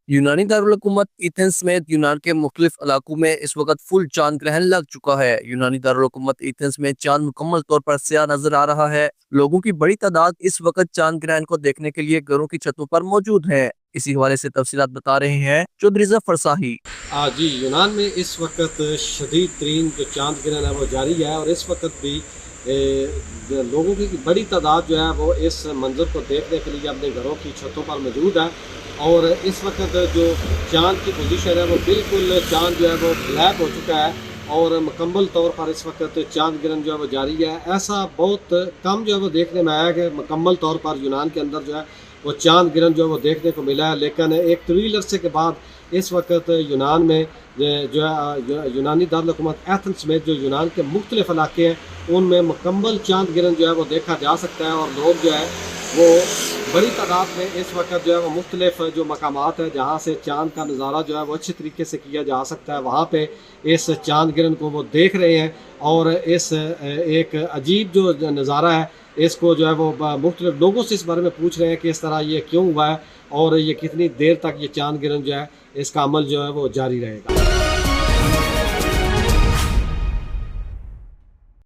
यूनानी दारुल-हुकूमत एथेंस समेत यूनान के मुख्तलिफ इलाकों में इस वक्त फुल चांद ग्रहण लग चुका है। यूनानी दारुल-हुकूमत एथेंस में चांद मुकम्मल तौर पर स्याह नजर आ रहा है। लोगों की बड़ी तादाद इस वक्त चांद ग्रहण को देखने के लिए घरों की छतों पर मौजूद है। इसी हवाले से तफसीलात बता रहे हैं चौधरी जफर साही। जी, यूनान में इस वक्त शदीद तरीन जो चांद ग्रहण है वो जारी है और इस वक्त भी लोगों की बड़ी तादाद जो है वो इस मंजर को देखने के लिए अपने घरों की छतों पर मौजूद है। और इस वक्त जो चांद की पोजीशन है वो बिल्कुल चांद जो है वो ब्लैक हो चुका है और मुकम्मल तौर पर इस वक्त चांद ग्रहण जो है वो जारी है। ऐसा बहुत कम जो है वो देखने में आया कि मुकम्मल तौर पर यूनान के अंदर जो है वो चांद ग्रहण जो है वो देखने को मिला है, लेकिन एक तवील अरसे के बाद इस वक्त यूनान में जो है यूनानी दारुल-हुकूमत एथेंस में जो यूनान के मुख्तलिफ इलाके हैं उनमें मुकम्मल चांद ग्रहण जो है वो देखा जा सकता है। और लोग जो है वो बड़ी तादाद में इस वक्त जो है वो मुख्तलिफ जो मकामात है जहाँ से चांद का नज़ारा जो है वो अच्छी तरीके से किया जा सकता है, वहाँ पे इस चांद ग्रहण को वो देख रहे हैं। और इस एक अजीब जो नज़ारा है इसको जो है वो मुख्तलिफ लोगों से इस बारे में पूछ रहे हैं कि इस तरह ये क्यों हुआ है और ये कितनी देर तक ये चांद ग्रहण जो है इसका अमल जो है वो जारी रहेगा।